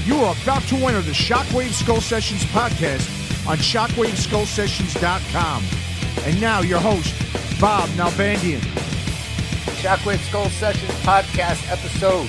You are about to enter the Shockwave Skull Sessions podcast on shockwaveskullsessions.com. And now your host, Bob Nalbandian. Shockwave Skull Sessions podcast episode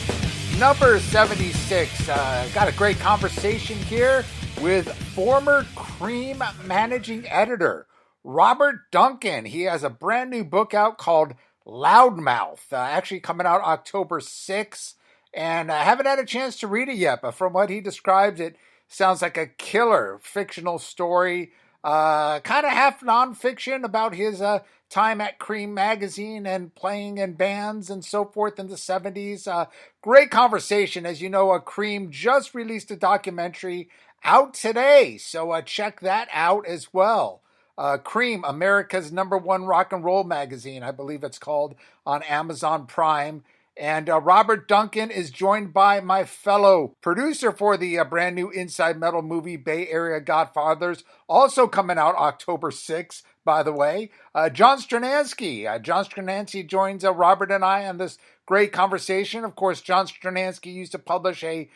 number 76. Got a great conversation here with former CREEM managing editor Robert Duncan. He has a brand new book out called Loudmouth, actually coming out October 6th. And I haven't had a chance to read it yet, but from what he describes, it sounds like a killer fictional story, kind of half nonfiction about his time at CREEM Magazine and playing in bands and so forth in the 70s. Great conversation. As you know, CREEM just released a documentary out today, so check that out as well. CREEM, America's #1 rock and roll magazine, I believe it's called, on Amazon Prime. And Robert Duncan is joined by my fellow producer for the brand new Inside Metal movie, Bay Area Godfathers, also coming out October 6th, by the way. John Strednansky. John Strednansky joins Robert and I on this great conversation. Of course, John Strednansky used to publish a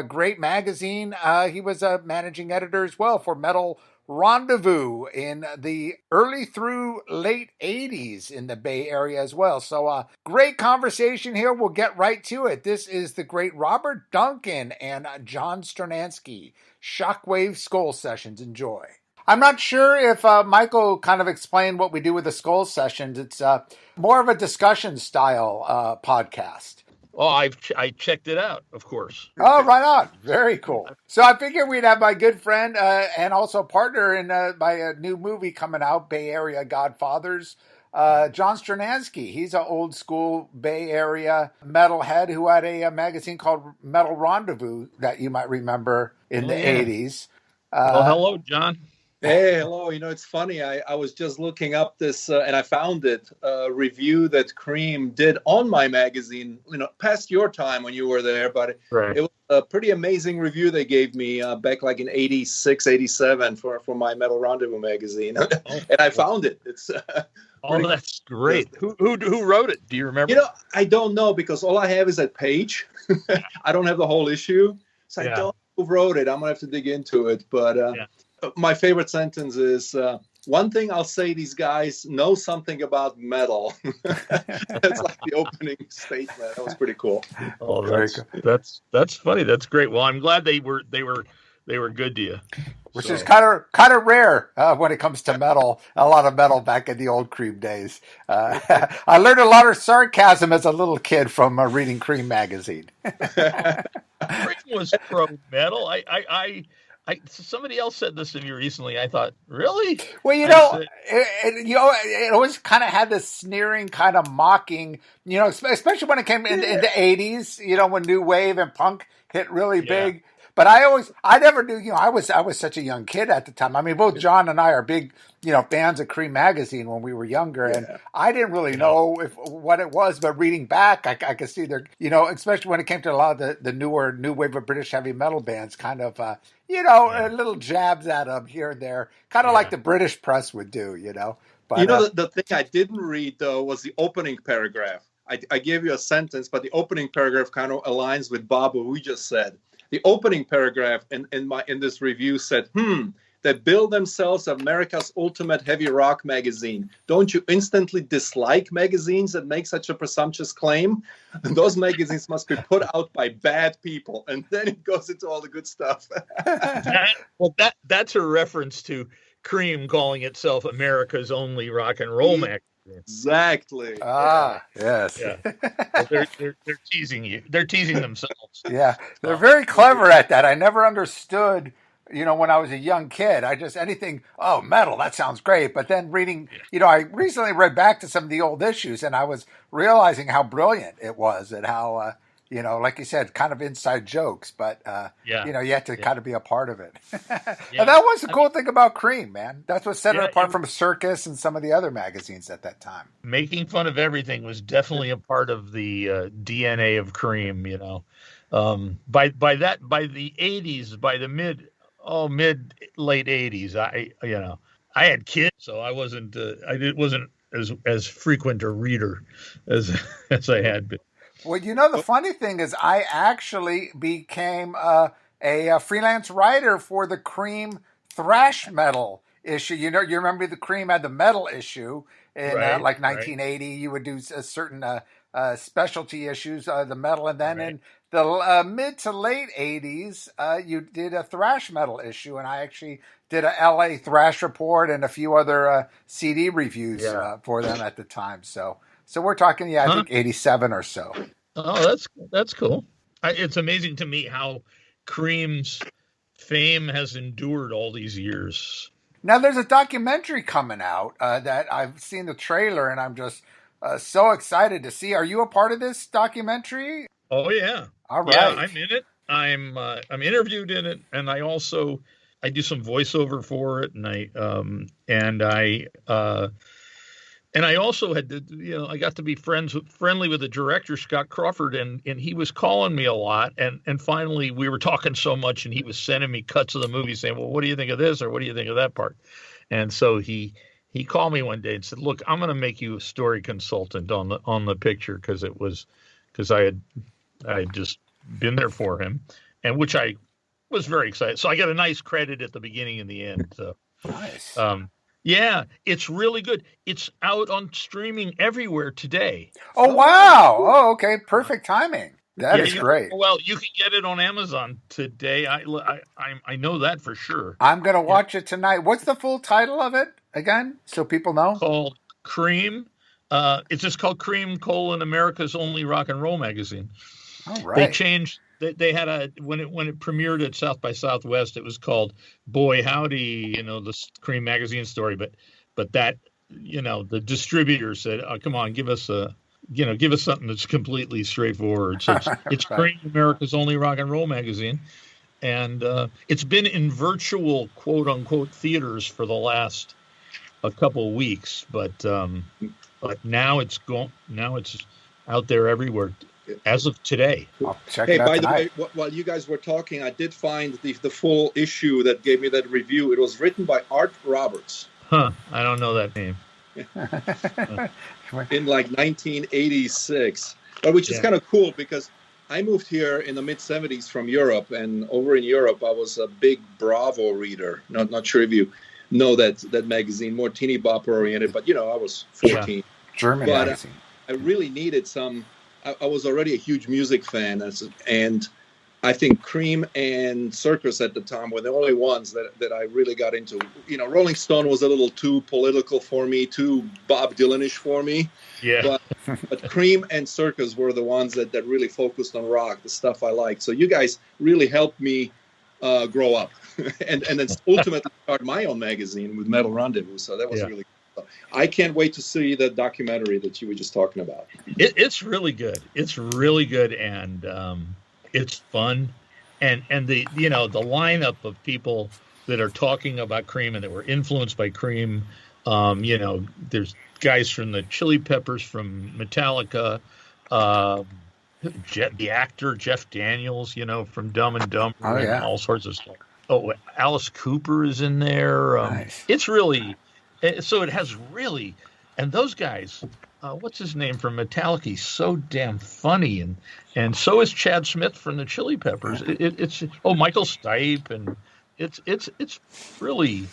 great magazine. He was a managing editor as well for Metal Rendezvous in the early through late 80s in the Bay Area as well. So great conversation here. We'll get right to it. This is the great Robert Duncan and John Strednansky. Shockwave Skull Sessions. Enjoy. I'm not sure if Michael kind of explained what we do with the Skull Sessions. It's more of a discussion style podcast. Oh, I checked it out, of course. Oh, right on. Very cool. So I figured we'd have my good friend and also partner in my new movie coming out, Bay Area Godfathers, John Strednansky. He's an old school Bay Area metalhead who had a magazine called Metal Rendezvous that you might remember in the 80s. Well, hello, John. Hey, hello. You know, it's funny. I was just looking up this and I found it, a review that CREEM did on my magazine, past your time when you were there. But right. It was a pretty amazing review they gave me back like in 86, 87 for my Metal Rendezvous magazine. And I found it. It's that's great. Who wrote it? Do you remember? I don't know because all I have is that page. I don't have the whole issue. So I don't know who wrote it. I'm going to have to dig into it. But my favorite sentence is, one thing I'll say, these guys know something about metal. That's like the opening statement. That was pretty cool. Oh, that's funny. That's great. Well, I'm glad they were good to you. Which is kind of rare when it comes to metal. A lot of metal back in the old CREEM days. I learned a lot of sarcasm as a little kid from reading CREEM magazine. CREEM was pro metal. Somebody else said this to me recently. I thought, really? Well, it always kind of had this sneering, kind of mocking, especially when it came in the 80s, when new wave and punk hit really big. But I never knew, I was such a young kid at the time. I mean, both John and I are big, fans of CREEM magazine when we were younger. And I didn't really know what it was, but reading back, I could see there, especially when it came to a lot of the newer new wave of British heavy metal bands, kind of, little jabs at them here and there, kind of like the British press would do, But, the thing I didn't read, though, was the opening paragraph. I gave you a sentence, but the opening paragraph kind of aligns with Bob, what we just said. The opening paragraph in this review said, they bill themselves America's ultimate heavy rock magazine. Don't you instantly dislike magazines that make such a presumptuous claim? Those magazines must be put out by bad people. And then it goes into all the good stuff. That's a reference to CREEM calling itself America's only rock and roll magazine. Exactly. Yes. Yeah. Well, they're teasing you. They're teasing themselves. Yeah, they're very clever at that. I never understood, when I was a young kid. Anything, metal, that sounds great. But then reading, I recently read back to some of the old issues, and I was realizing how brilliant it was and how, like you said, kind of inside jokes, but, you had to kind of be a part of it. And that was the cool thing about CREEM, man. That's what set it apart from Circus and some of the other magazines at that time. Making fun of everything was definitely a part of the DNA of CREEM, By the 80s, by the mid late 80s, I had kids, so I wasn't as frequent a reader as I had been. Well, the funny thing is I actually became a a freelance writer for the CREEM thrash metal issue. You remember the CREEM had the metal issue in like 1980. Right. You would do certain specialty issues, the metal, and then in the mid to late 80s, you did a thrash metal issue, and I actually did a LA thrash report and a few other CD reviews for them at the time. So we're talking, I think 87 or so. Oh, that's cool. It's amazing to me how CREEM's fame has endured all these years. Now, there's a documentary coming out that I've seen the trailer, and I'm just so excited to see. Are you a part of this documentary? Oh, yeah. All right. Yeah, I'm in it. I'm interviewed in it, and I do some voiceover for it, and I also had to, I got to be friendly with the director, Scott Crawford, and he was calling me a lot. And finally we were talking so much, and he was sending me cuts of the movie saying, well, what do you think of this? Or what do you think of that part? And so he called me one day and said, look, I'm going to make you a story consultant on the picture. Cause I had just been there for him, and which I was very excited. So I got a nice credit at the beginning and the end. So nice. Yeah, it's really good. It's out on streaming everywhere today. Oh, wow. Oh, okay. Perfect timing. That is great. Well, you can get it on Amazon today. I know that for sure. I'm going to watch it tonight. What's the full title of it again, so people know? Called CREEM. It's just called CREEM: America's Only Rock and Roll Magazine. All right. They changed. They had when it premiered at South by Southwest, it was called Boy Howdy, the CREEM Magazine story. But that, the distributor said, oh, come on, give us something that's completely straightforward. So it's CREEM, America's Only Rock and Roll Magazine. And it's been in virtual quote unquote theaters for the last a couple of weeks, but now it's out there everywhere. As of today. I'll check it out by tonight. The way, while you guys were talking, I did find the full issue that gave me that review. It was written by Art Roberts. I don't know that name. In like 1986. But which is kind of cool because I moved here in the mid-70s from Europe, and over in Europe I was a big Bravo reader. Not sure if you know that magazine, more teeny bopper oriented, but I was 14. Yeah. German magazine. I really needed some. I was already a huge music fan, and I think CREEM and Circus at the time were the only ones that I really got into. Rolling Stone was a little too political for me, too Bob Dylan-ish for me. Yeah. But CREEM and Circus were the ones that really focused on rock, the stuff I liked. So you guys really helped me grow up, and then ultimately start my own magazine with Metal Rendezvous. So that was really cool. I can't wait to see the documentary that you were just talking about. It's really good. It's really good, and it's fun, and the the lineup of people that are talking about CREEM and that were influenced by CREEM. There's guys from the Chili Peppers, from Metallica, the actor Jeff Daniels, from Dumb and Dumber, and all sorts of stuff. Oh, Alice Cooper is in there. Nice. It's really. So it has really, and those guys, what's his name from Metallica? He's so damn funny, and so is Chad Smith from the Chili Peppers. It's Michael Stipe, and it's really,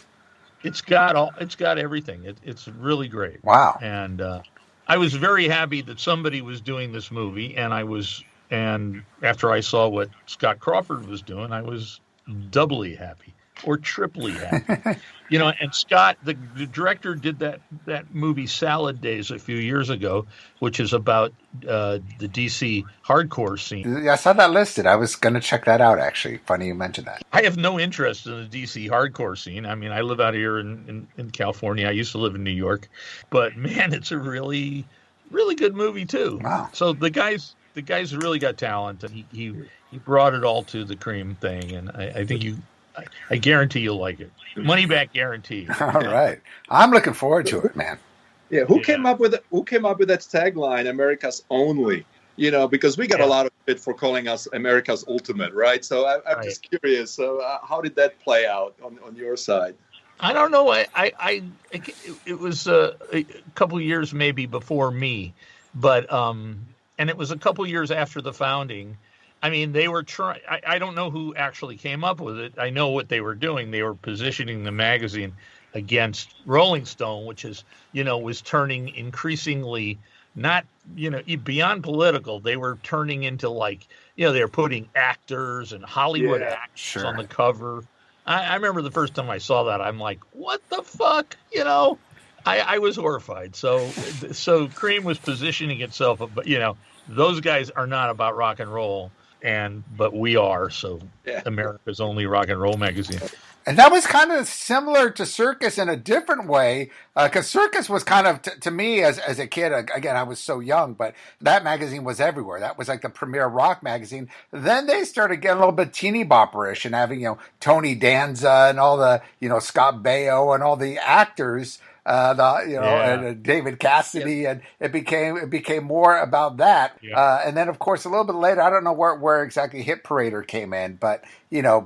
it's got everything. It's really great. Wow. And I was very happy that somebody was doing this movie, and after I saw what Scott Crawford was doing, I was doubly happy. Or triply happy. And Scott, the director, did that movie Salad Days a few years ago, which is about the DC hardcore scene. I saw that listed. I was going to check that out, actually. Funny you mentioned that. I have no interest in the DC hardcore scene. I mean, I live out here in California. I used to live in New York. But, man, it's a really, really good movie, too. Wow. So the guy's really got talent, and he brought it all to the CREEM thing, and I think I guarantee you'll like it. Money back guarantee. All right. I'm looking forward to it, man. Yeah, who came up with that tagline, America's Only? Because we got a lot of it for calling us America's Ultimate, right? So I'm just curious. So how did that play out on your side? I don't know. It was a couple years maybe before me, but and it was a couple years after the founding. I mean, they were trying. I don't know who actually came up with it. I know what they were doing. They were positioning the magazine against Rolling Stone, which is, was turning increasingly not, beyond political. They were turning into like, they were putting actors and Hollywood actors on the cover. I remember the first time I saw that, I'm like, what the fuck? I was horrified. So Cream was positioning itself, but those guys are not about rock and roll, but we are. So America's only rock and roll magazine. And that was kind of similar to Circus in a different way, because Circus was kind of, to me as a kid, again, I was so young, but that magazine was everywhere. That was like the premier rock magazine. Then they started getting a little bit teeny bopperish and having, Tony Danza and all the, Scott Baio and all the actors, and David Cassidy, and it became more about that. And then, of course, a little bit later, I don't know where exactly Hit Parader came in, but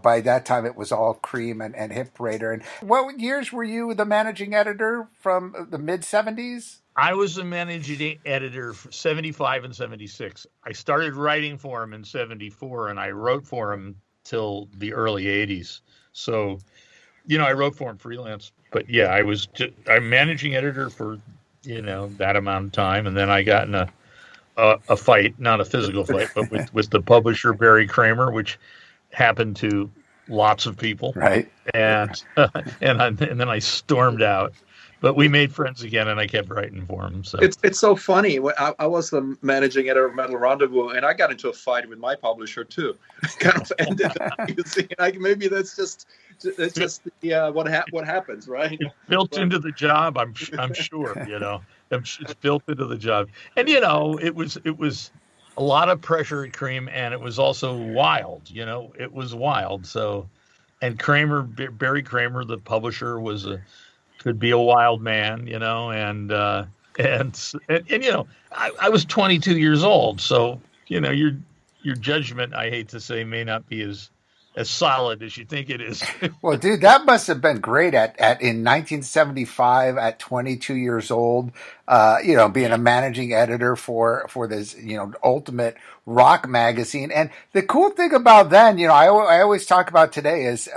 by that time it was all Cream and Hit Parader. And what years were you the managing editor from the mid 70s? I was the managing editor for 75 and 76. I started writing for him in 74, and I wrote for him till the early 80s. So, I wrote for him freelance. But yeah, I'm managing editor for, that amount of time. And then I got in a fight, not a physical fight, but with the publisher, Barry Kramer, which happened to lots of people. Right. And then I stormed out. But we made friends again, and I kept writing for him. So it's so funny. I was the managing editor of Metal Rendezvous, and I got into a fight with my publisher too. Kind of ended up, maybe that's just what happens, right? It's built into the job. I'm sure. It's built into the job, and it was a lot of pressure at Cream, and it was also wild. It was wild. So, and Barry Kramer, the publisher, could be a wild man, and I was 22 years old, so your judgment, I hate to say, may not be as solid as you think it is. Well, dude, that must have been great in 1975 at 22 years old, being a managing editor for this, ultimate rock magazine. And the cool thing about then, I always talk about today is,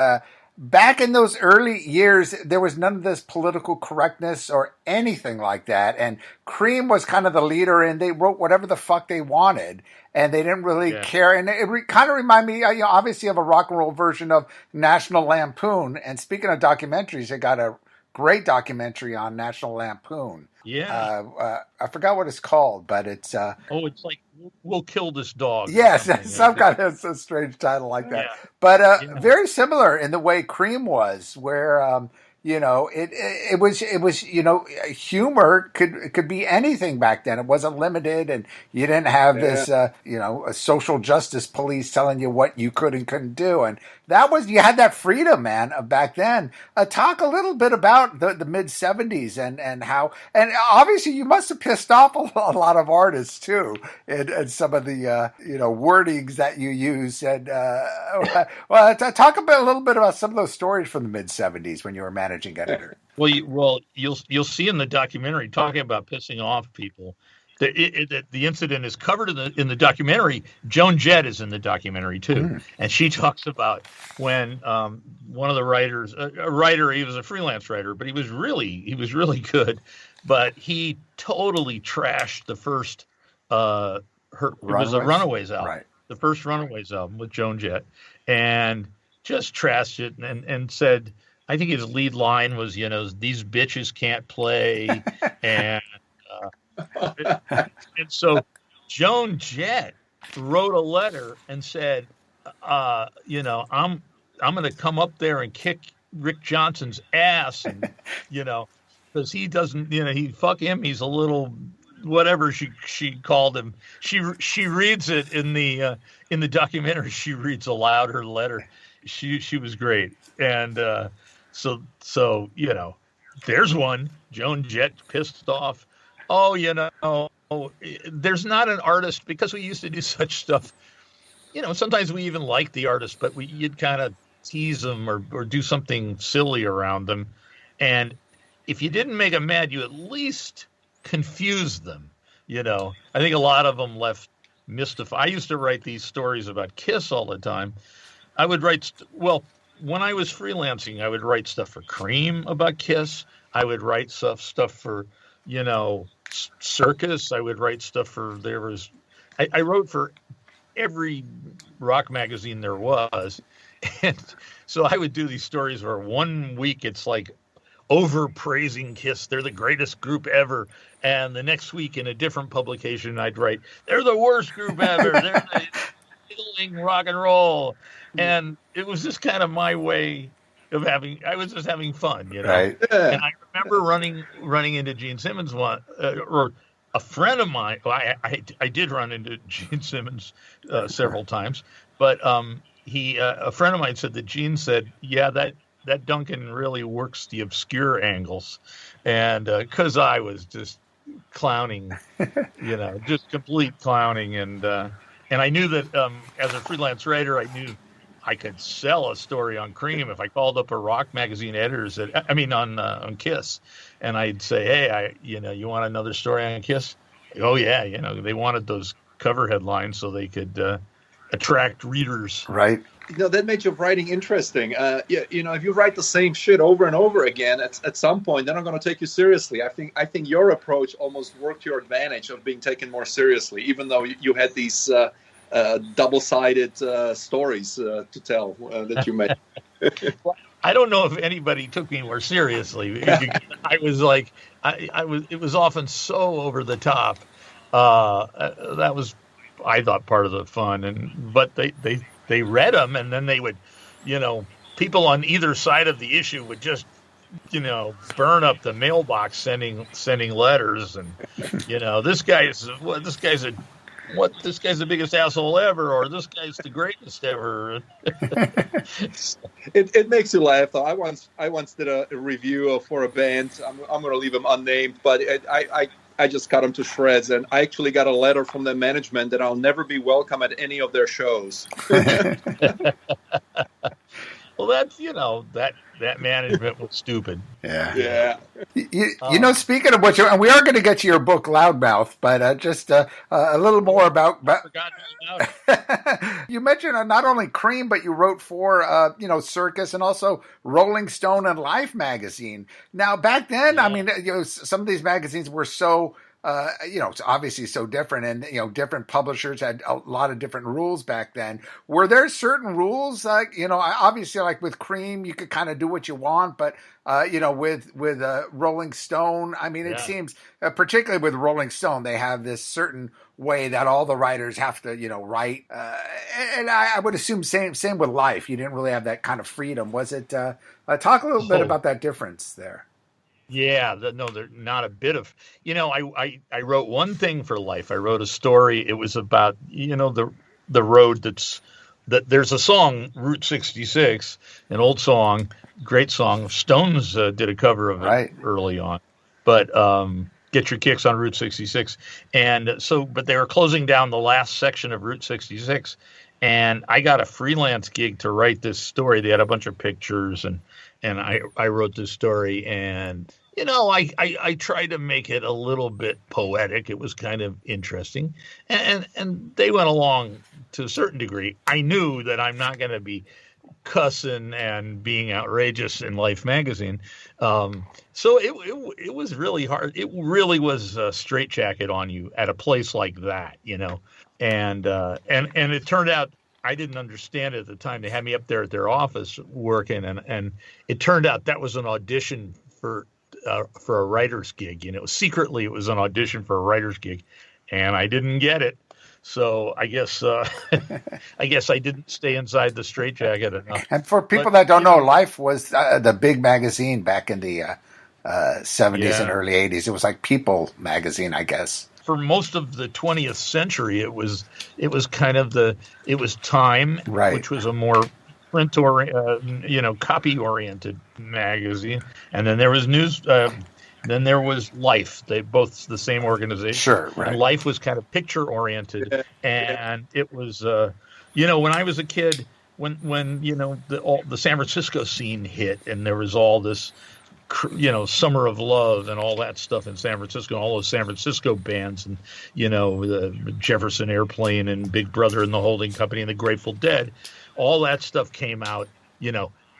back in those early years, there was none of this political correctness or anything like that. And Cream was kind of the leader, and they wrote whatever the fuck they wanted. And they didn't really care. And it kind of reminded me, obviously, of a rock and roll version of National Lampoon. And speaking of documentaries, they got a great documentary on National Lampoon. Yeah. I forgot what it's called, but it's... it's like, We'll Kill This Dog. Yes, some kind of a strange title like that. Yeah. But very similar in the way Cream was, where... it was humor could be anything back then. It wasn't limited, and you didn't have this a social justice police telling you what you could and couldn't do. And you had that freedom, man, of back then. Talk a little bit about the mid 70s and how, and obviously you must have pissed off a lot of artists too, and some of the wordings that you use. And talk a little bit about some of those stories from the mid 70s when you were managing editor. Well, you'll see in the documentary, talking about pissing off people, the incident is covered in the documentary. Joan Jett is in the documentary too, and she talks about when one of the writers, a writer, he was a freelance writer, but he was really good, but he totally trashed the first it was a Runaways album, right? The first Runaways album with Joan Jett, and just trashed it and said, I think his lead line was, these bitches can't play. And so Joan Jett wrote a letter and said, I'm going to come up there and kick Rick Johnson's ass. And, because he doesn't, fuck him. He's a little, whatever she called him. She reads it in the documentary. She reads aloud her letter. She was great. And, So there's one. Joan Jett pissed off. There's not an artist, because we used to do such stuff. Sometimes we even liked the artist, but you'd kind of tease them or do something silly around them. And if you didn't make them mad, you at least confused them. I think a lot of them left mystify. I used to write these stories about Kiss all the time. I would write, when I was freelancing, I would write stuff for Cream about Kiss. I would write stuff for, Circus. I would write stuff for, I wrote for every rock magazine there was. And so I would do these stories where 1 week it's like overpraising Kiss. They're the greatest group ever. And the next week in a different publication, I'd write, they're the worst group ever. They're killing rock and roll. And it was just kind of my way of I was just having fun, Right. And I remember running into Gene Simmons or a friend of mine. Well, I did run into Gene Simmons several times, but a friend of mine said that Gene said, yeah, that Duncan really works the obscure angles. And because I was just clowning, just complete clowning. And I knew that as a freelance writer, I knew I could sell a story on Cream if I called up a rock magazine editors on Kiss, and I'd say, hey, you want another story on Kiss? Oh yeah, they wanted those cover headlines so they could attract readers. Right. That made your writing interesting. If you write the same shit over and over again, at some point, they're not going to take you seriously. I think your approach almost worked to your advantage of being taken more seriously, even though you had these double-sided stories to tell that you made. I don't know if anybody took me more seriously. I was like, it was often so over the top. That was, I thought, part of the fun. But they read them, and then they would, people on either side of the issue would just, burn up the mailbox sending letters, and this guy's the biggest asshole ever, or this guy's the greatest ever. It makes you laugh, though. I once did a review for a band. I'm going to leave them unnamed, but I just cut them to shreds, and I actually got a letter from the management that I'll never be welcome at any of their shows. Well, that's that management was stupid. Yeah. Speaking of which, and we are going to get to your book Loudmouth, but just a little more about. You mentioned not only Cream, but you wrote for Circus and also Rolling Stone and Life magazine. Now back then, some of these magazines were so. It's obviously so different, and different publishers had a lot of different rules back then. Were there certain rules, obviously, like with Cream, you could kind of do what you want, but with Rolling Stone, it seems particularly with Rolling Stone, they have this certain way that all the writers have to write, and I would assume same with Life. You didn't really have that kind of freedom. Was it? Talk a little bit about that difference there. Yeah, they're not a bit of, I wrote one thing for Life. I wrote a story. It was about, the road that there's a song, Route 66, an old song, great song. Stones did a cover of it early on, but Get Your Kicks on Route 66. And so, but they were closing down the last section of Route 66. And I got a freelance gig to write this story. They had a bunch of pictures, and I wrote this story, and I tried to make it a little bit poetic. It was kind of interesting, and they went along to a certain degree. I knew that I'm not going to be cussing and being outrageous in Life magazine, so it was really hard. It really was a straitjacket on you at a place like that, and it turned out. I didn't understand it at the time. They had me up there at their office working, and it turned out that was an audition for a writer's gig. Secretly it was an audition for a writer's gig, and I didn't get it. So I guess I didn't stay inside the straitjacket enough. And for people that don't know, Life was the big magazine back in the 70s and early 80s. It was like People magazine, I guess. For most of the 20th century, it was kind of it was Time, which was a more print copy oriented magazine, and then there was News. Then there was Life. They both the same organization. Sure, right. And Life was kind of picture oriented, and it was when I was a kid, when the San Francisco scene hit, and there was all this Summer of Love and all that stuff in San Francisco, all those San Francisco bands, and the Jefferson Airplane and Big Brother and the Holding Company and the Grateful Dead, all that stuff came out.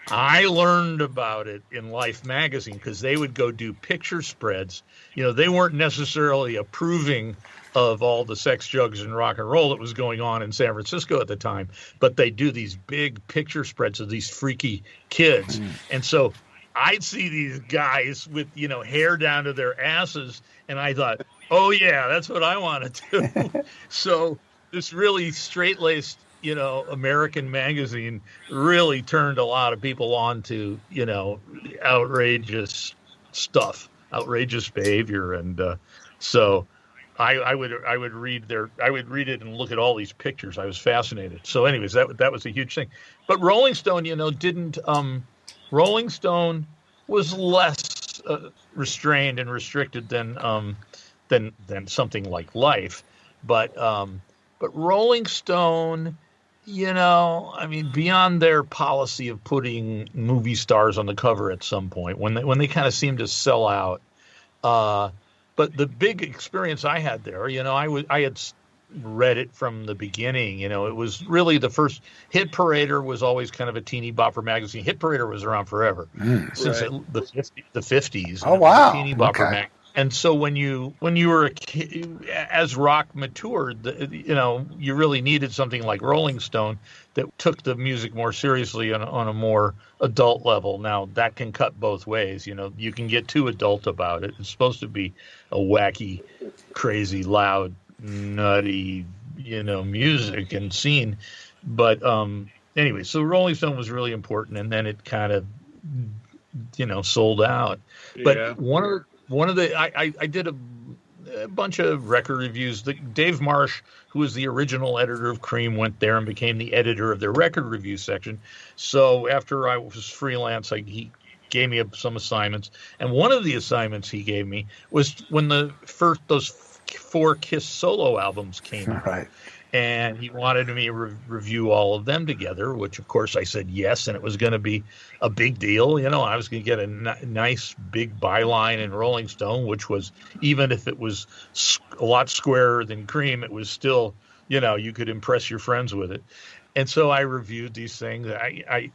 I learned about it in Life magazine because they would go do picture spreads. They weren't necessarily approving of all the sex, drugs, and rock and roll that was going on in San Francisco at the time, but they do these big picture spreads of these freaky kids. And so I'd see these guys with, hair down to their asses, and I thought, oh yeah, that's what I want to do. So this really straight-laced, American magazine really turned a lot of people on to, outrageous stuff, outrageous behavior. And so I would read it and look at all these pictures. I was fascinated. So anyways, that was a huge thing. But Rolling Stone, didn't, Rolling Stone was less restrained and restricted than something like Life. But Rolling Stone, beyond their policy of putting movie stars on the cover at some point, when they kind of seemed to sell out. But the big experience I had there, I had read it from the beginning. It was really the first. Hit Parader was always kind of a teeny bopper magazine. Hit Parader was around forever, since the 50s. Oh, wow. Teeny bopper magazine. And so when you were a kid, as rock matured, you really needed something like Rolling Stone that took the music more seriously on a more adult level. Now that can cut both ways. You can get too adult about it. It's supposed to be a wacky, crazy, loud, nutty, music and scene. But anyway, so Rolling Stone was really important, and then it kind of, sold out. But Yeah. one of the I did a bunch of record reviews. Dave Marsh, who was the original editor of Creem, went there and became the editor of their record review section. So after I was freelance, he gave me some assignments, and one of the assignments he gave me was when those 4 Kiss solo albums came out. Right. And he wanted me to review all of them together, which, of course, I said yes, and it was going to be a big deal. I was going to get a nice big byline in Rolling Stone, which was, even if it was a lot squarer than Creem, it was still, you could impress your friends with it. And so I reviewed these things. I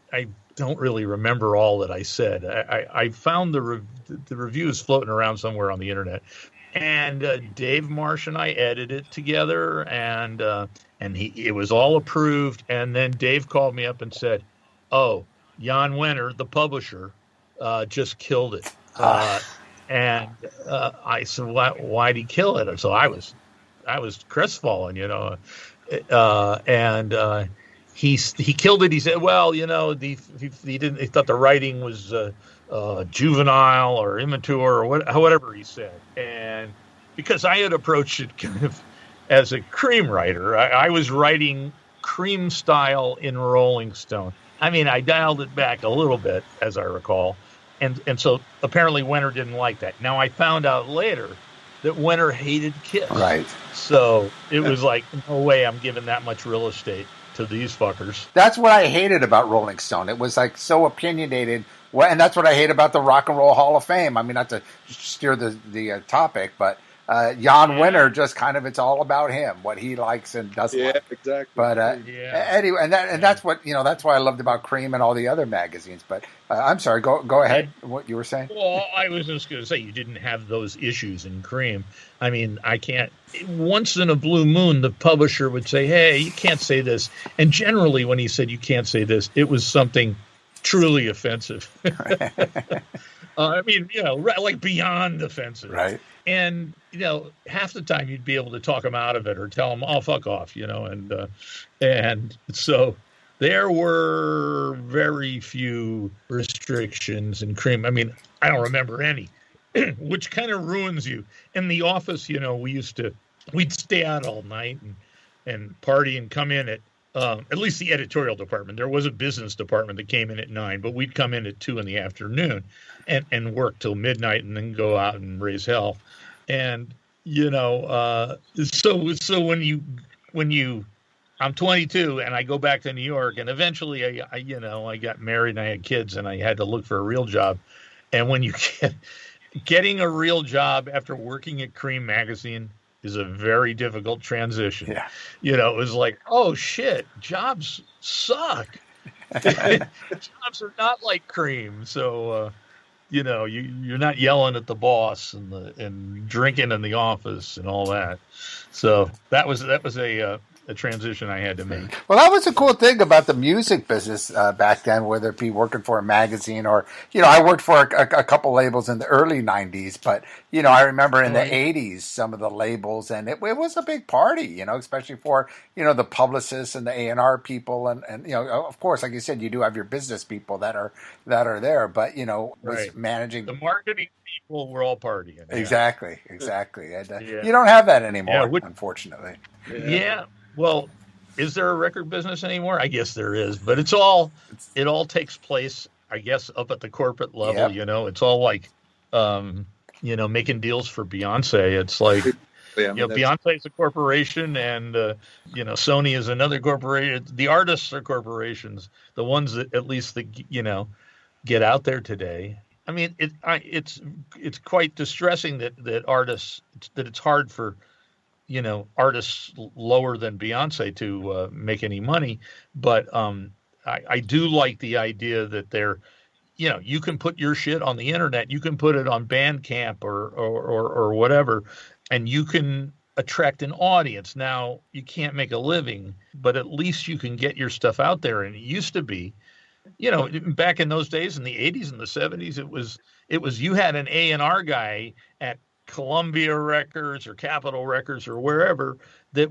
don't really remember all that I said. I found the reviews floating around somewhere on the internet. And Dave Marsh and I edited it together, and it was all approved. And then Dave called me up and said, "Oh, Jan Wenner, the publisher, just killed it." And I said, "Why'd he kill it?" And so I was crestfallen, and he killed it. He said, "Well, he thought the writing was juvenile or immature or whatever he said." And because I had approached it kind of as a Creem writer, I was writing Creem style in Rolling Stone. I dialed it back a little bit, as I recall. And so apparently Wenner didn't like that. Now I found out later that Wenner hated Kiss. Right. So it was like, no way I'm giving that much real estate to these fuckers. That's what I hated about Rolling Stone. It was like so opinionated. And that's what I hate about the Rock and Roll Hall of Fame. Not to steer the topic, but Jan Wenner, just kind of, it's all about him, what he likes and doesn't like. Exactly. But anyway, that's what, that's what I loved about Creem and all the other magazines. But I'm sorry, go ahead. What you were saying? Well, I was just going to say, you didn't have those issues in Creem. I can't. Once in a blue moon, the publisher would say, "Hey, you can't say this." And generally, when he said you can't say this, it was something truly offensive. Like beyond offensive. Right. And, half the time you'd be able to talk them out of it or tell them, "Oh, fuck off," and so there were very few restrictions in Creem. I don't remember any, which kind of ruins you. In the office, we'd stay out all night and party and come in at least the editorial department. There was a business department that came in at 9, but we'd come in at 2 in the afternoon and work till midnight and then go out and raise hell. And, so when I'm 22 and I go back to New York, and eventually I got married and I had kids and I had to look for a real job. And when you getting a real job after working at CREEM Magazine is a very difficult transition. Yeah. It was like, oh shit, jobs suck. Jobs are not like CREEM. So, you're not yelling at the boss and drinking in the office and all that. So that was a transition I had to make. Well, that was a cool thing about the music business back then, whether it be working for a magazine or, I worked for a couple labels in the early 90s, but, I remember in the 80s, some of the labels, and it was a big party, especially for, the publicists and the A&R people. And, of course, like you said, you do have your business people that are there, but, was managing. The marketing people were all partying. Yeah. Exactly. And, you don't have that anymore, unfortunately. Yeah. Well, is there a record business anymore? I guess there is, but it all takes place, I guess, up at the corporate level. Yep. It's all like, making deals for Beyonce. It's like, Beyonce is a corporation, and Sony is another corporation. The artists are corporations, the ones that at least get out there today. I mean, it's quite distressing that artists that it's hard for artists lower than Beyonce to make any money. But I do like the idea that you can put your shit on the internet, you can put it on Bandcamp or whatever, and you can attract an audience. Now, you can't make a living, but at least you can get your stuff out there. And it used to be, back in those days in the 80s and the 70s, it was you had an A&R guy at Columbia Records or Capitol Records or wherever that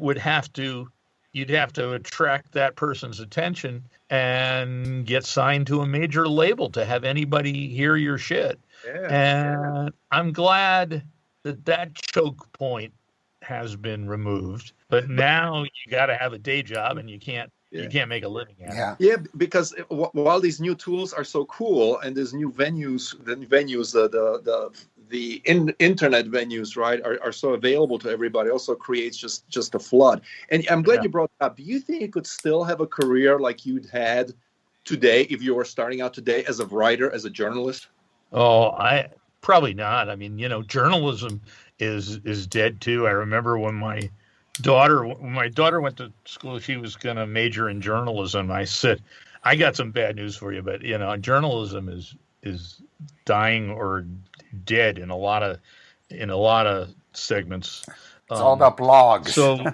you'd have to attract that person's attention and get signed to a major label to have anybody hear your shit. Yeah, and I'm glad that choke point has been removed, but now you got to have a day job and you can't make a living at it. Yeah, because while these new tools are so cool and these new venues, the internet venues, right, are so available to everybody, also creates just a flood. And I'm glad you brought it up. Do you think you could still have a career like you'd had today if you were starting out today as a writer, as a journalist? Oh, I probably not. I mean, journalism is dead too. I remember when my daughter went to school, she was going to major in journalism. I said, I got some bad news for you, but journalism is dying or dead in a lot of segments. It's all about blogs.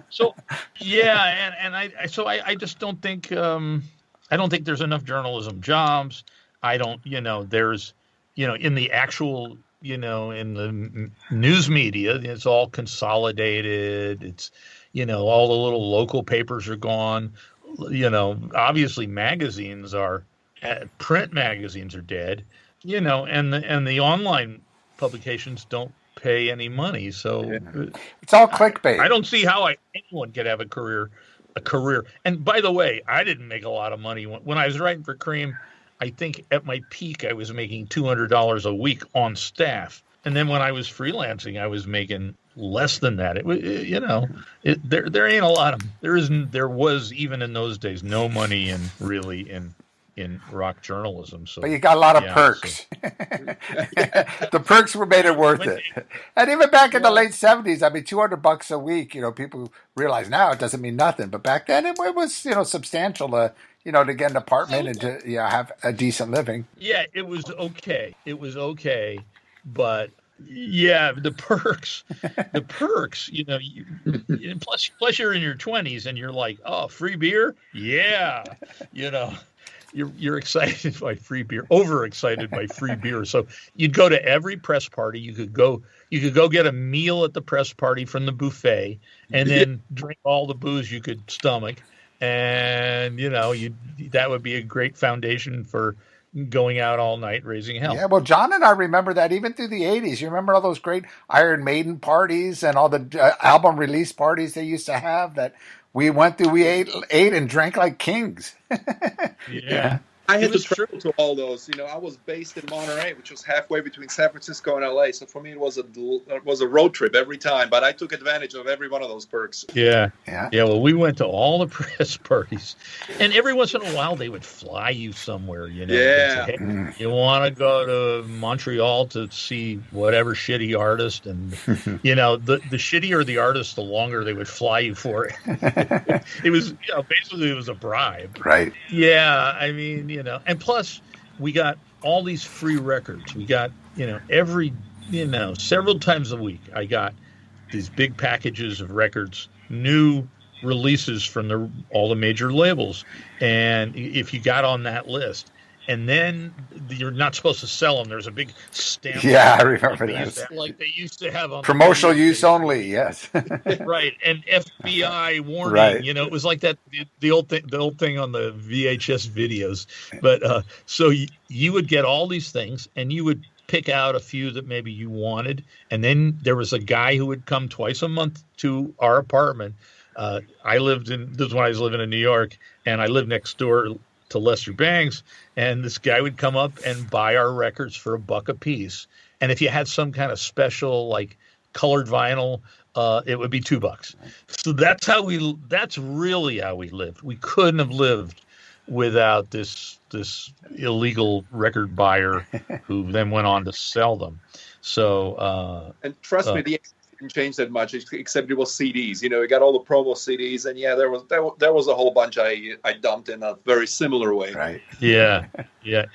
So yeah, and I just don't think I don't think there's enough journalism jobs. I don't there's in the actual in the news media, it's all consolidated. It's all the little local papers are gone. Obviously print magazines are dead. And the online publications don't pay any money. So it's all clickbait. I don't see how anyone could have a career. And by the way, I didn't make a lot of money when I was writing for CREEM. I think at my peak, I was making $200 a week on staff. And then when I was freelancing, I was making less than that. It was, there ain't a lot of, there was even in those days, no money in rock journalism. So, but you got a lot of perks. So. The perks made it worth it. And even back in the late 70s, I mean, $200 a week, people realize now it doesn't mean nothing. But back then it was, substantial to get an apartment and to have a decent living. Yeah, it was okay. But yeah, the perks, plus you're in your 20s and you're like, oh, free beer. Yeah. You're excited by free beer, overexcited by free beer. So you'd go to every press party. You could go get a meal at the press party from the buffet, and then drink all the booze you could stomach. And that would be a great foundation for going out all night raising hell. Yeah, well, John and I remember that even through the 80s. You remember all those great Iron Maiden parties and all the album release parties they used to have that we went through. We ate and drank like kings. Yeah. I had to was true. travel to all those. I was based in Monterey, which was halfway between San Francisco and LA. So for me, it was a road trip every time. But I took advantage of every one of those perks. Yeah. Yeah. Well, we went to all the press parties, and every once in a while they would fly you somewhere. They'd Yeah. say, hey, you want to go to Montreal to see whatever shitty artist, and the shittier the artist, the longer they would fly you for it. It was basically it was a bribe. Right. Yeah, I mean, and plus we got all these free records. We got, every, several times a week, I got these big packages of records, new releases from all the major labels. And if you got on that list, and then you're not supposed to sell them. There's a big stamp. Yeah, I remember that. Like they used to have on promotional use only. Yes. Right, and FBI warning. Right. It was like that the old thing on the VHS videos. But so you would get all these things, and you would pick out a few that maybe you wanted, and then there was a guy who would come twice a month to our apartment. This is when I was living in New York, and I lived next door to Lester Bangs, and this guy would come up and buy our records for $1 a piece. And if you had some kind of special, like colored vinyl, it would be $2. So that's really how we lived. We couldn't have lived without this illegal record buyer who then went on to sell them. So and trust me, the didn't change that much, except it was CDs. You got all the promo CDs, and there was a whole bunch I dumped in a very similar way. Right. Yeah.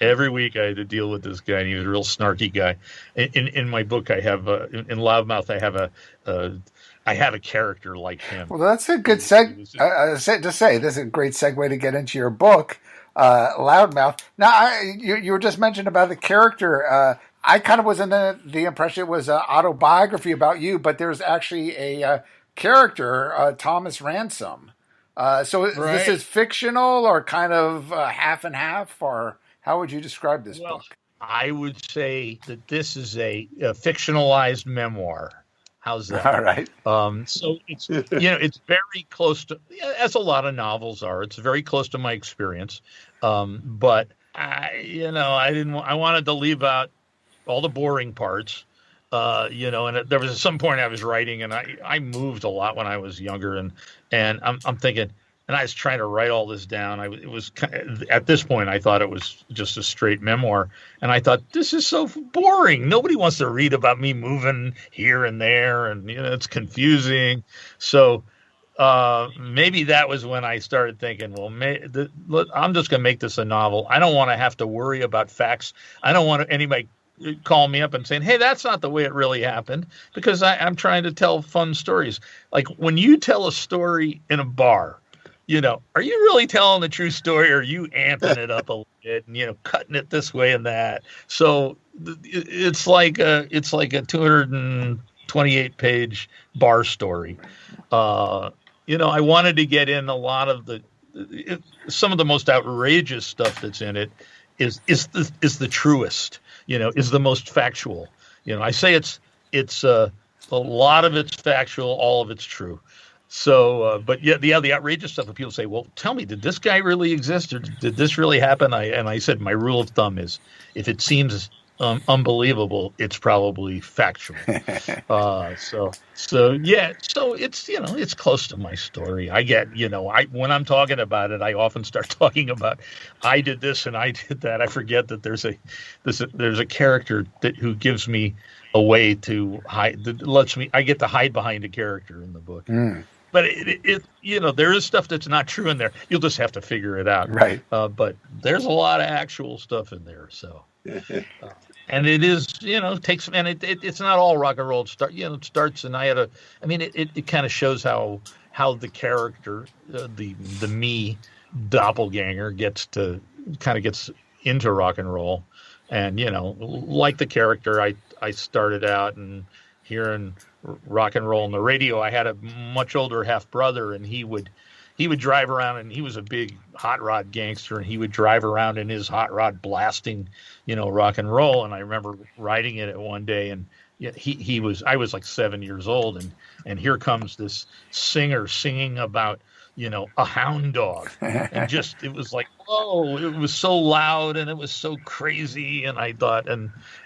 Every week I had to deal with this guy, and he was a real snarky guy. In my book, I have in Loudmouth, I have a character like him. Well, that's a good to say this is a great segue to get into your book, Loudmouth. Now, you were just mentioning about the character. I kind of was in the impression it was an autobiography about you, but there's actually a character, Thomas Ransom. So Right. This is fictional or kind of half and half, or how would you describe this book? I would say that this is a fictionalized memoir. How's that? All right. So it's it's very close to, as a lot of novels are. It's very close to my experience, but I wanted to leave out all the boring parts, and there was some point I was writing, and I moved a lot when I was younger, and I'm thinking, and I was trying to write all this down. It was at this point I thought it was just a straight memoir, and I thought, this is so boring. Nobody wants to read about me moving here and there, and it's confusing. So maybe that was when I started thinking, well, I'm just going to make this a novel. I don't want to have to worry about facts. I don't want anybody call me up and saying, hey, that's not the way it really happened, because I'm trying to tell fun stories. Like when you tell a story in a bar, are you really telling the true story, or are you amping it up a little bit and, cutting it this way and that? So it's like a 228 page bar story. I wanted to get in a lot of some of the most outrageous stuff that's in it is the truest, is the most factual. I say it's a lot of it's factual, all of it's true. So, but the outrageous stuff, people say, well, tell me, did this guy really exist, or did this really happen? I said, my rule of thumb is, if it seems unbelievable, it's probably factual. So it's, it's close to my story. I get, when I'm talking about it, I often start talking about, I did this and I did that. I forget that there's a character who gives me a way to hide, that lets me, I get to hide behind a character in the book. But there is stuff that's not true in there. You'll just have to figure it out. Right. But there's a lot of actual stuff in there. So, and it is, takes, and it's not all rock and roll. It starts, and it kind of shows how the character, the me doppelganger gets into rock and roll. And, like the character, I started out and hearing rock and roll on the radio. I had a much older half brother, and he would drive around, and he was a big hot rod gangster, and he would drive around in his hot rod blasting, rock and roll. And I remember riding it one day, and I was like 7 years old, and here comes this singer singing about a hound dog. And just, it was like, whoa, it was so loud and it was so crazy. And I thought,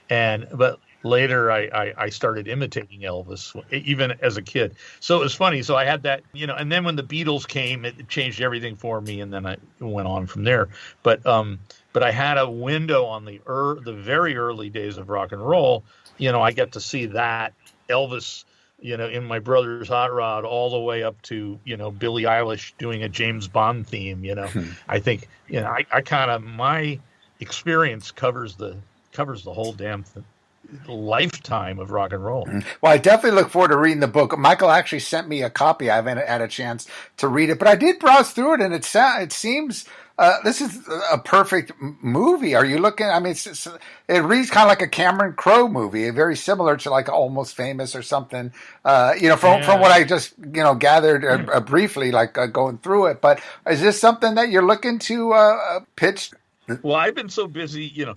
but later I started imitating Elvis, even as a kid. So it was funny. So I had that, and then when the Beatles came, it changed everything for me. And then I went on from there. But I had a window on the very early days of rock and roll. I got to see that Elvis, in my brother's hot rod, all the way up to, Billie Eilish doing a James Bond theme. I think, I kind of, my experience covers the whole damn lifetime of rock and roll. Well, I definitely look forward to reading the book. Michael actually sent me a copy. I haven't had a chance to read it, but I did browse through it, and it seems this is a perfect movie. Are you looking? I mean, it reads kind of like a Cameron Crowe movie, very similar to like Almost Famous or something. From what I just gathered briefly, like going through it. But is this something that you're looking to pitch? Well, I've been so busy.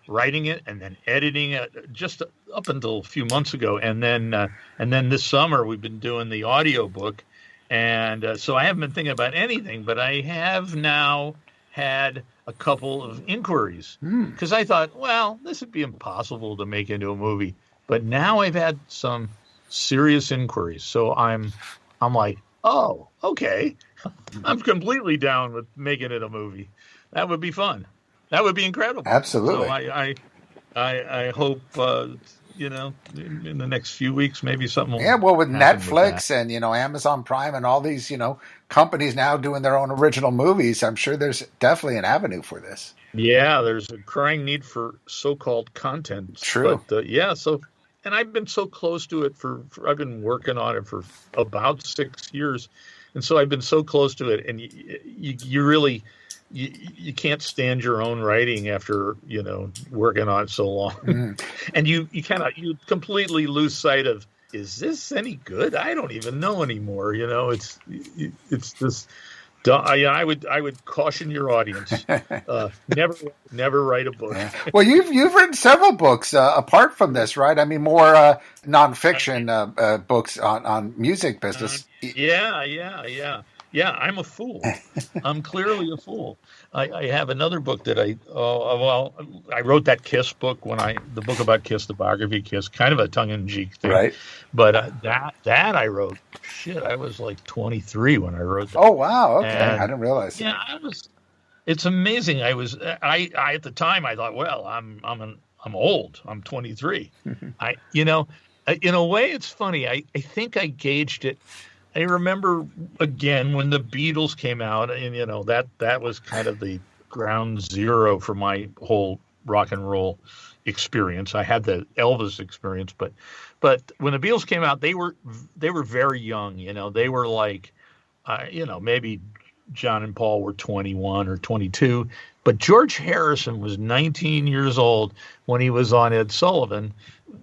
Writing it and then editing it just up until a few months ago, and then this summer we've been doing the audio book, and so I haven't been thinking about anything. But I have now had a couple of inquiries because I thought, well, this would be impossible to make into a movie. But now I've had some serious inquiries, so I'm like, oh, okay, I'm completely down with making it a movie. That would be fun. That would be incredible. Absolutely. So I hope in the next few weeks maybe something will Yeah, well, with Netflix with and Amazon Prime and all these companies now doing their own original movies, I'm sure there's definitely an avenue for this. Yeah, there's a crying need for so-called content. True. But and I've been so close to it I've been working on it for about 6 years, and so I've been so close to it, and you really. You can't stand your own writing after working on it so long, and you completely lose sight of, is this any good? I don't even know anymore. It's this. I would caution your audience, never write a book. Yeah. Well, you've written several books apart from this, right? I mean, more nonfiction books on music business. Yeah, I'm a fool. I'm clearly a fool. I have another book that I wrote that Kiss book the book about Kiss, the biography of Kiss, kind of a tongue-in-cheek thing. Right. But that I wrote, I was like 23 when I wrote that. Oh, wow. Okay. And, I didn't realize. Yeah, it's amazing. I at the time I thought, well, I'm old. I'm 23. In a way, it's funny. I think I gauged it. I remember, again, when the Beatles came out, and, that was kind of the ground zero for my whole rock and roll experience. I had the Elvis experience, but when the Beatles came out, they were very young. They were like, maybe John and Paul were 21 or 22, but George Harrison was 19 years old when he was on Ed Sullivan,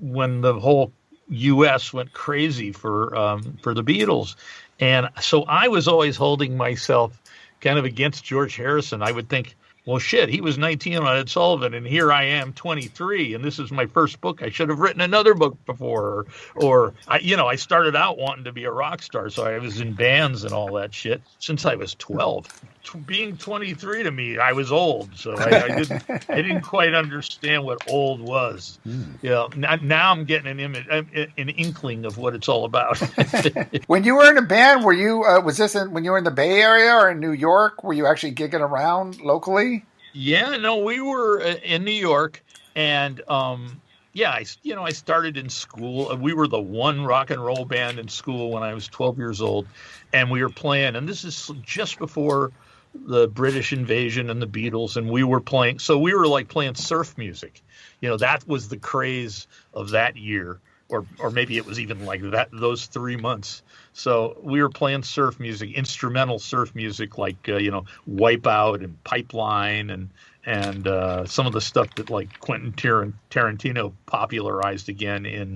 when the whole U.S. went crazy for the Beatles. And so I was always holding myself kind of against George Harrison. I would think, well, shit, he was 19 on Ed Sullivan, and here I am 23, and this is my first book. I should have written another book before. Or I started out wanting to be a rock star, so I was in bands and all that shit since I was 12. Being 23 to me, I was old, so I didn't quite understand what old was. Now I'm getting an inkling of what it's all about. When you were in a band, were you when you were in the Bay Area or in New York? Were you actually gigging around locally? Yeah, no, we were in New York, and I started in school. We were the one rock and roll band in school when I was 12 years old, and we were playing. And this is just before the British invasion and the Beatles, and we were playing. So we were like playing surf music. That was the craze of that year, or maybe it was even like that those 3 months. So we were playing surf music, instrumental surf music, like Wipeout and Pipeline and some of the stuff that like Quentin Tarantino popularized again in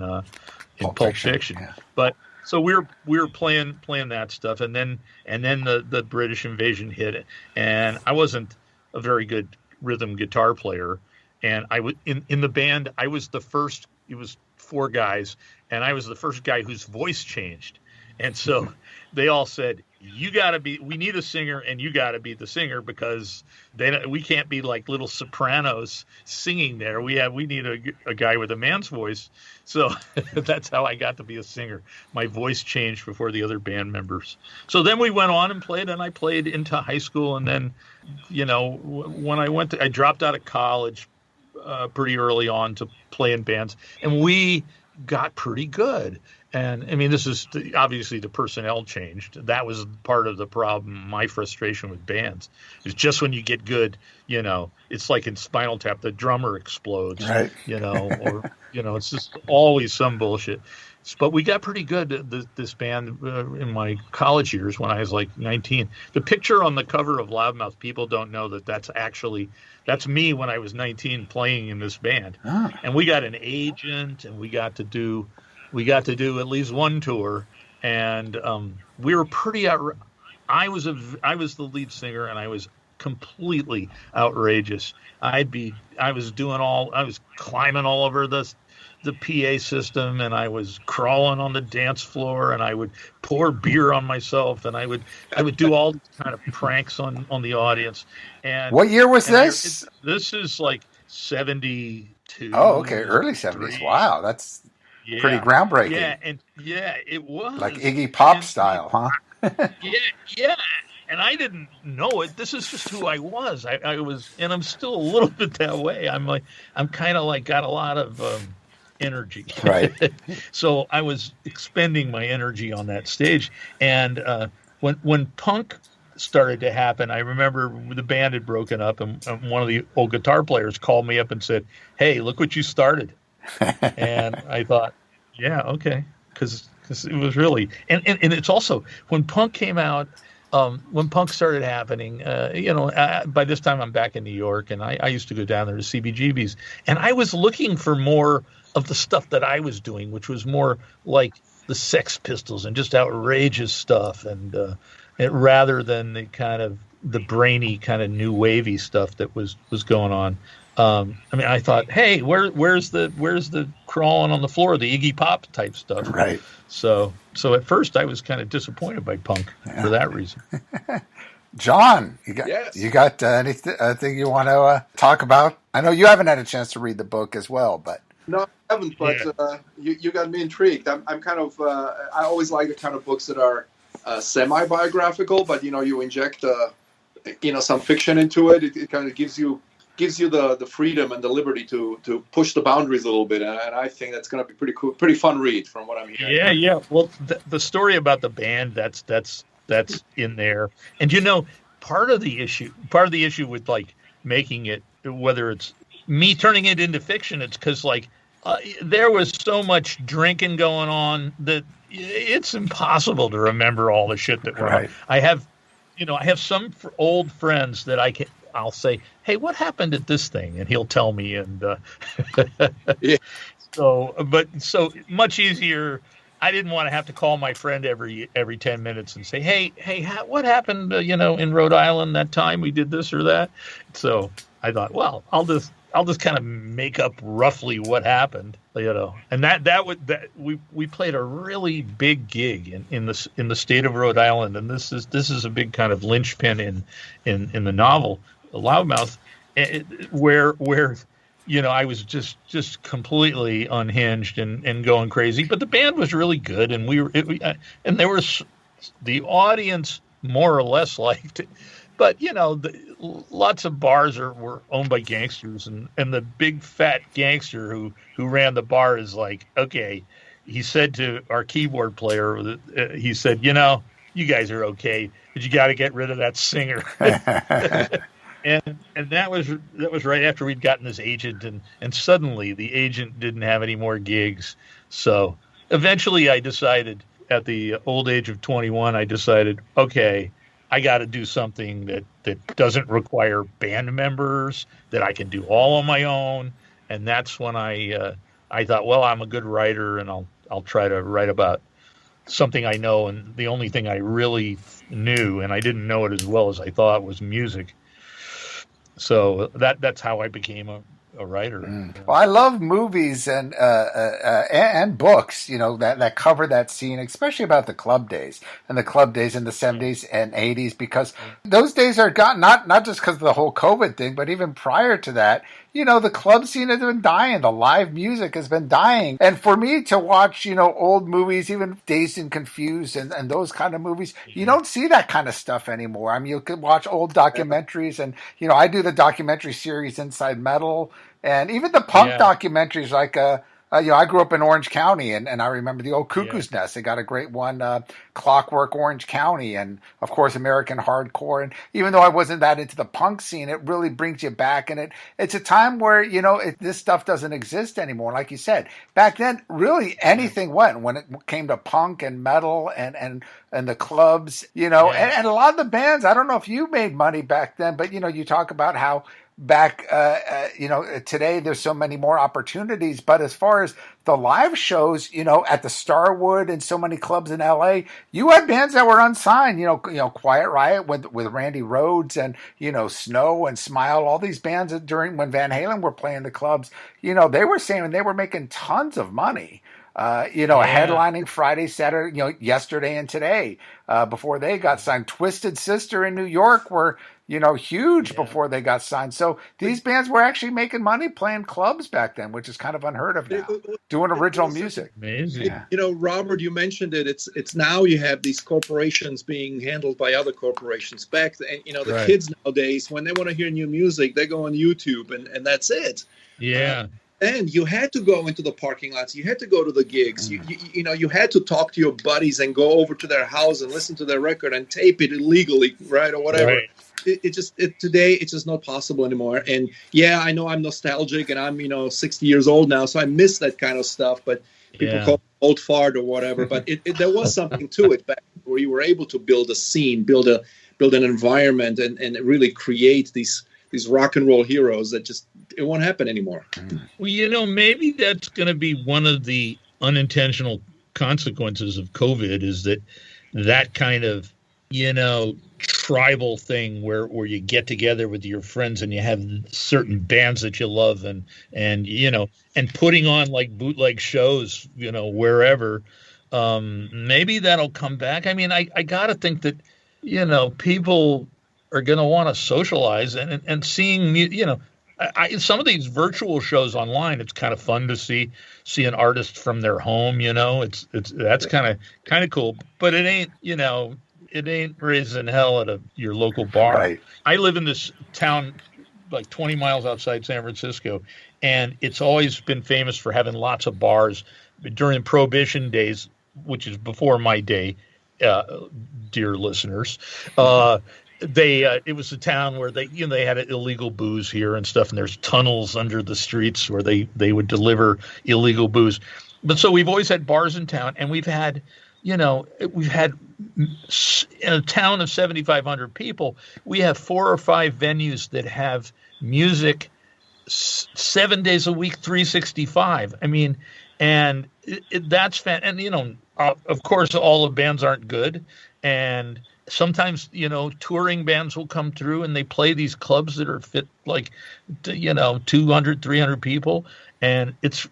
Pulp Fiction. Yeah. But so we were playing that stuff, and then the British invasion hit, and I wasn't a very good rhythm guitar player, and I was in the band. I was the first. It was 4 guys, and I was the first guy whose voice changed. And so they all said, we need a singer, and you got to be the singer, because we can't be like little sopranos singing there. We need a guy with a man's voice. So that's how I got to be a singer. My voice changed before the other band members. So then we went on and played, and I played into high school. And then, when I dropped out of college pretty early on to play in bands, and we got pretty good. And I mean, this is obviously the personnel changed. That was part of the problem. My frustration with bands is just when you get good, it's like in Spinal Tap, the drummer explodes, right? Or it's just always some bullshit. But we got pretty good, this band, in my college years when I was like 19. The picture on the cover of Loudmouth, people don't know that's me when I was 19 playing in this band. Oh. And we got an agent, and we got to do at least one tour, and we were pretty I was the lead singer, and I was completely outrageous. I was climbing all over the PA system, and I was crawling on the dance floor, and I would pour beer on myself, and I would do all these kind of pranks on the audience. And what year was this? This is like 72. Oh, okay, early 70s. Wow, that's pretty groundbreaking. It was like Iggy Pop style, huh? yeah. And I didn't know it. This is just who I was. I was, and I'm still a little bit that way. I'm kind of like got a lot of energy. Right. So I was expending my energy on that stage. And when punk started to happen, I remember the band had broken up, and one of the old guitar players called me up and said, "Hey, look what you started." And I thought, yeah, okay, because it was really, and it's also when punk came out, when punk started happening, by this time I'm back in New York, and I used to go down there to CBGB's, and I was looking for more of the stuff that I was doing, which was more like the Sex Pistols and just outrageous stuff, and rather than the brainy kind of new wavy stuff that was going on. I thought, hey, where's the crawling on the floor, the Iggy Pop type stuff? Right. So at first I was kind of disappointed by punk for that reason. John, you got anything you want to talk about? I know you haven't had a chance to read the book as well, but no, I haven't. But you got me intrigued. I'm kind of I always like the kind of books that are semi-biographical, but you inject some fiction into it. It kind of gives you the freedom and the liberty to push the boundaries a little bit, and I think that's going to be pretty cool, pretty fun read from what I'm hearing. Yeah. Well, the story about the band that's in there, and part of the issue with like making it, whether it's me turning it into fiction, it's because like there was so much drinking going on that it's impossible to remember all the shit that went on. I have some old friends that I'll say, hey, what happened at this thing? And he'll tell me. And yeah. So much easier. I didn't want to have to call my friend every 10 minutes and say, hey, what happened, in Rhode Island that time we did this or that. So I thought, well, I'll just kind of make up roughly what happened, and we played a really big gig in the state of Rhode Island. And this is a big kind of linchpin in the novel, Loudmouth, where I was just completely unhinged and going crazy. But the band was really good, and and there was the audience more or less liked it. But lots of bars were owned by gangsters, and the big fat gangster who ran the bar is like, okay, he said to our keyboard player, he said, you guys are okay, but you got to get rid of that singer. And that was right after we'd gotten this agent, and suddenly the agent didn't have any more gigs. So eventually I decided, at the old age of 21, okay, I got to do something that doesn't require band members, that I can do all on my own. And that's when I thought, well, I'm a good writer, and I'll try to write about something I know. And the only thing I really knew, and I didn't know it as well as I thought, was music. So that's how I became a writer. Well, I love movies and books, that cover that scene, especially about the club days and the club days in the 70s and 80s, because those days are gone, not just because of the whole COVID thing, but even prior to that. The club scene has been dying. The live music has been dying. And for me to watch, old movies, even Dazed and Confused and those kind of movies, you don't see that kind of stuff anymore. I mean, you could watch old documentaries and, I do the documentary series Inside Metal and even the punk documentaries like, I grew up in Orange County, and I remember the old Cuckoo's Nest. They got a great one, Clockwork Orange County, and, of course, American Hardcore. And even though I wasn't that into the punk scene, it really brings you back. And it's a time where, this stuff doesn't exist anymore. Like you said, back then, really anything went when it came to punk and metal and the clubs, and a lot of the bands, I don't know if you made money back then, but, you talk about how back, today there's so many more opportunities. But as far as the live shows, at the Starwood and so many clubs in LA, you had bands that were unsigned, Quiet Riot with Randy Rhoads and, Snow and Smile, all these bands that during when Van Halen were playing the clubs, they were saying they were making tons of money. Headlining Friday, Saturday, yesterday and today, before they got signed. Twisted Sister in New York were, huge before they got signed. So these bands were actually making money playing clubs back then, which is kind of unheard of now, doing original music. Amazing. Yeah. Robert, you mentioned it. It's now you have these corporations being handled by other corporations. Back then, the kids nowadays, when they want to hear new music, they go on YouTube and that's it. Yeah. And you had to go into the parking lots. You had to go to the gigs. You had to talk to your buddies and go over to their house and listen to their record and tape it illegally, right, or whatever. Right. Today it's just not possible anymore. And yeah, I know I'm nostalgic and I'm 60 years old now, so I miss that kind of stuff. But people call it old fart or whatever. But there was something to it back where you were able to build a scene, build an environment, and really create these rock and roll heroes that just it won't happen anymore. Well, maybe that's going to be one of the unintentional consequences of COVID is that kind of, tribal thing where you get together with your friends and you have certain bands that you love and putting on like bootleg shows, wherever. Maybe that'll come back. I mean, I got to think that, people are going to want to socialize and seeing, some of these virtual shows online, it's kind of fun to see an artist from their home, that's kind of cool, but it ain't, it ain't raising hell at your local bar. Right. I live in this town like 20 miles outside San Francisco, and it's always been famous for having lots of bars during Prohibition days, which is before my day, dear listeners. It was a town where they had illegal booze here and stuff, and there's tunnels under the streets where they would deliver illegal booze. But so we've always had bars in town, and we've had in a town of 7,500 people, we have 4 or 5 venues that have music 7 days a week, 365. I mean, and that's and of course all the bands aren't good, and sometimes, touring bands will come through and they play these clubs that are fit like, 200, 300 people. And it's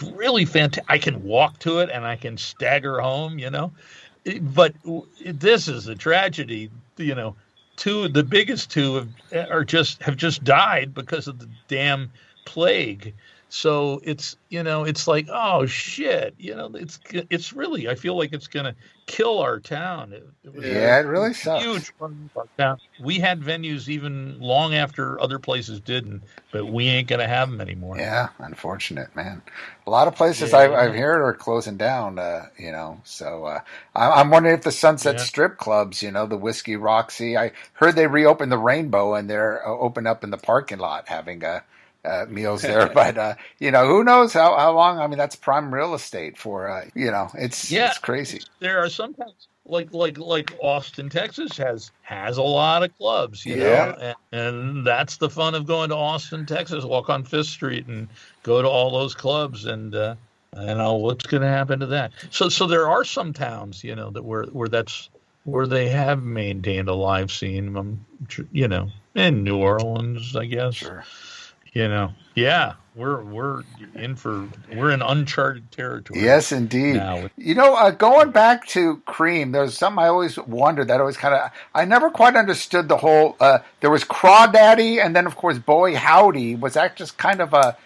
really fantastic. I can walk to it and I can stagger home, but this is a tragedy. The biggest two have just died because of the damn plague. So it's like, oh shit, it's really, I feel like it's going to kill our town. It really sucks. Huge part of our town. We had venues even long after other places didn't, but we ain't going to have them anymore. Yeah, unfortunate, man. A lot of places I've heard are closing down, so I'm wondering if the Sunset Strip clubs, the Whiskey Roxy, I heard they reopened the Rainbow and they're open up in the parking lot having meals there, but who knows how long? I mean, that's prime real estate for it's crazy. There are sometimes like Austin, Texas has a lot of clubs, know, and that's the fun of going to Austin, Texas. Walk on Fifth Street and go to all those clubs, and I know what's going to happen to that. So there are some towns, that where they have maintained a live scene, in New Orleans, I guess. Sure. Yeah, we're in uncharted territory. Yes, indeed. Now. Going back to Cream, there's something I always wondered that always I never quite understood the whole. There was Crawdaddy, and then of course Boy Howdy. Was that just kind of a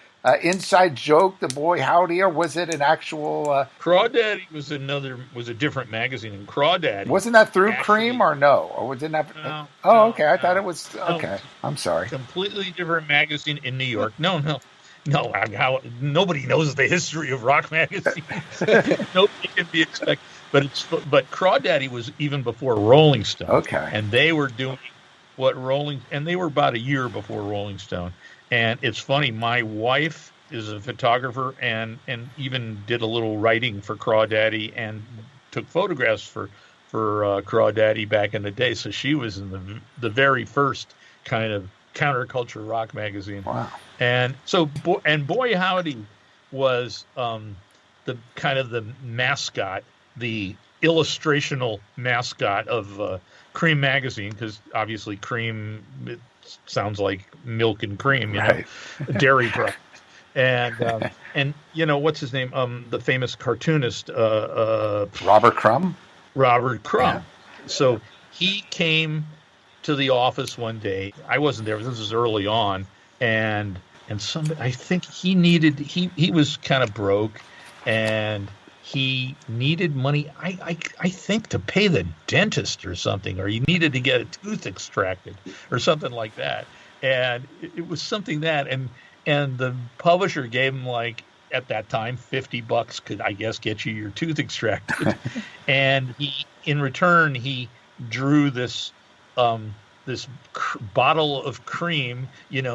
inside joke, the Boy Howdy, or was it an actual? Crawdaddy was a different magazine, and Crawdaddy wasn't that through Cream or no? Or was it not? No, okay. I thought it was okay. I'm sorry. Completely different magazine in New York. No. Nobody knows the history of rock magazines. Nobody can be expected. But Crawdaddy was even before Rolling Stone. Okay. And they were doing they were about a year before Rolling Stone. And it's funny, my wife is a photographer and even did a little writing for Crawdaddy and took photographs for Crawdaddy back in the day. So she was in the very first kind of counterculture rock magazine. Wow. And so, Boy Howdy was the kind of the mascot, the illustrational mascot of CREEM Magazine, because obviously Cream, it sounds like milk and cream, right. Dairy product. And what's his name? The famous cartoonist, Robert Crumb. Robert Crumb. Yeah. So he came to the office one day. I wasn't there. This was early on, and somebody, I think he was kind of broke, and he needed money. I think to pay the dentist or something, or he needed to get a tooth extracted or something like that. And it was something that, and the publisher gave him, like, at that time, $50 could, I guess, get you your tooth extracted. And in return, he drew this bottle of cream,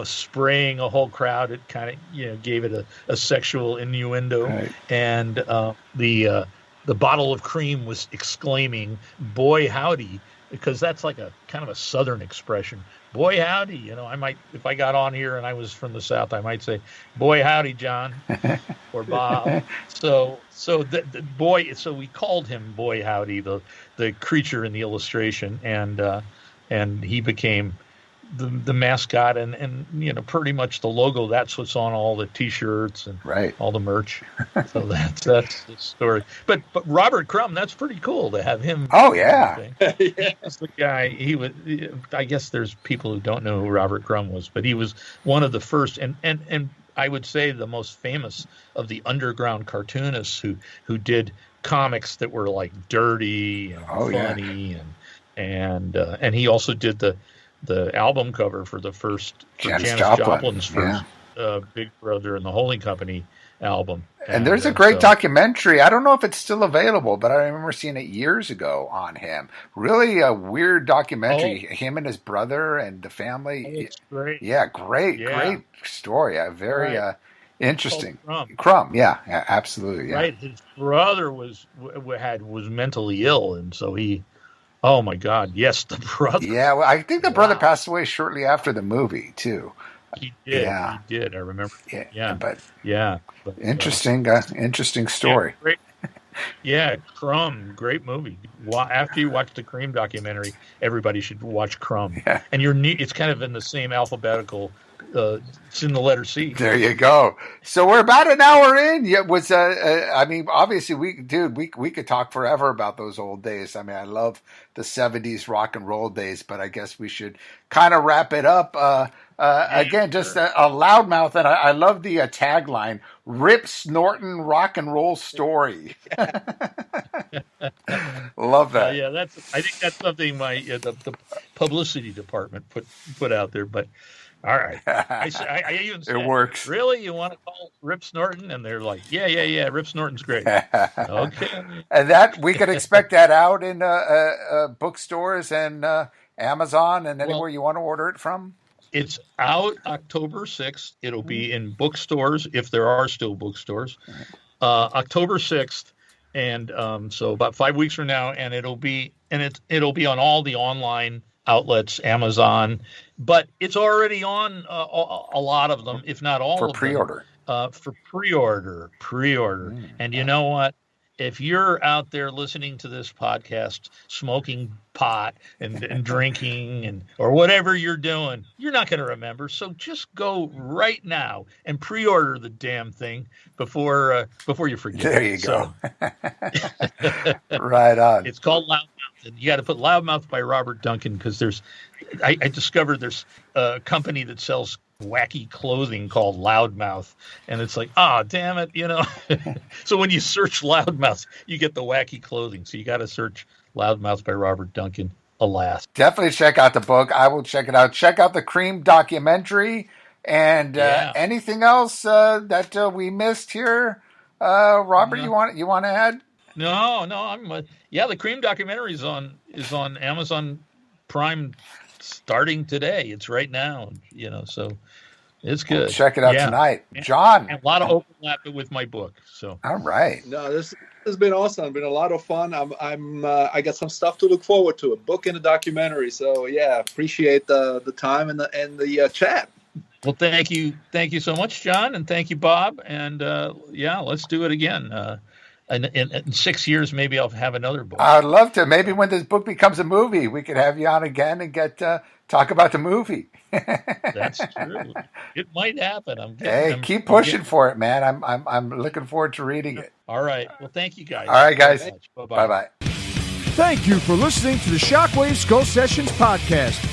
spraying a whole crowd. It kind of, gave it a sexual innuendo. Right. And the bottle of cream was exclaiming, "Boy Howdy," because that's like a kind of a Southern expression. Boy Howdy, I might, if I got on here and I was from the South, I might say, "Boy Howdy, John," or Bob. So the boy, so we called him Boy Howdy, the creature in the illustration, and he became the mascot and pretty much the logo. That's what's on all the T-shirts and right. all the merch. So that's the story. But Robert Crumb, that's pretty cool to have him. Oh yeah, He was the guy. He was. I guess there's people who don't know who Robert Crumb was, but he was one of the first and I would say the most famous of the underground cartoonists who did comics that were like dirty and funny and he also did the album cover for the first Janis Joplin's first Big Brother and the Holding Company album. And there's a great documentary. I don't know if it's still available, but I remember seeing it years ago on him. Really a weird documentary. Him and his brother and the family. It's great. Yeah, great story. Very interesting. Crumb, yeah, absolutely. Yeah. Right. His brother was mentally ill, and so he. Oh my God! Yes, the brother. Yeah, well, I think the brother passed away shortly after the movie too. He did. Yeah. He did. I remember. But interesting story. Crumb, great movie. After you watch the Cream documentary, everybody should watch Crumb. Yeah. And it's kind of in the same alphabetical. It's in the letter C. There you go. So we're about an hour in. Yeah, I mean, obviously, we could talk forever about those old days. I mean, I love the 70s rock and roll days, but I guess we should kind of wrap it up. Again, just a loudmouth, and I love the tagline: "Rip Snorton Rock and Roll Story." Love that. I think that's something the publicity department put out there, but. All right. I even said, it works. Really? You want to call Rip Snorton? And they're like, yeah. Rip Snorton's great. Okay. And that we could expect that out in bookstores and Amazon and anywhere you want to order it from. It's out October 6th. It'll be in bookstores if there are still bookstores. October 6th, and so about 5 weeks from now, and it'll be on all the online outlets, Amazon, but it's already on a lot of them, if not all of them. For pre-order. For pre-order. And you know what? if you're out there listening to this podcast, smoking pot and drinking or whatever you're doing, you're not going to remember. So just go right now and pre-order the damn thing before you forget. There you go. Right on. It's called Loudmouth. And you got to put Loudmouth by Robert Duncan, because I discovered there's a company that sells wacky clothing called Loudmouth, and it's like, damn it, So when you search Loudmouth, you get the wacky clothing. So you got to search Loudmouth by Robert Duncan. Alas, definitely check out the book. I will check it out. Check out the CREEM documentary, and anything else that we missed here, Robert. You want to add? No. The CREEM documentary is on Amazon Prime starting today. It's right now, so it's good. We'll check it out tonight. John. And a lot of overlap with my book. So all right. No, this has been awesome. It's been a lot of fun. I got some stuff to look forward to, a book and a documentary. So appreciate the time and the chat. Well, thank you so much, John, and thank you, Bob. And let's do it again. In 6 years, maybe I'll have another book. I'd love to. Maybe when this book becomes a movie, we could have you on again and get talk about the movie. That's true. It might happen. Keep pushing for it, man. I'm looking forward to reading it. All right. Well, thank you, guys. All right, guys. Bye-bye. Bye-bye. Thank you for listening to the Shockwave Skull Sessions podcast.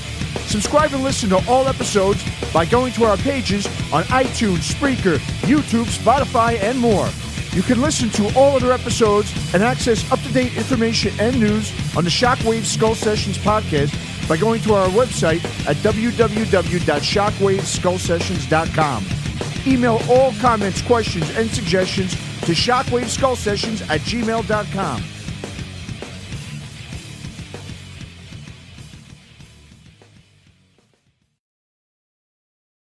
Subscribe and listen to all episodes by going to our pages on iTunes, Spreaker, YouTube, Spotify, and more. You can listen to all other episodes and access up-to-date information and news on the Shockwave Skull Sessions podcast by going to our website at www.shockwaveskullsessions.com. Email all comments, questions, and suggestions to shockwaveskullsessions@gmail.com.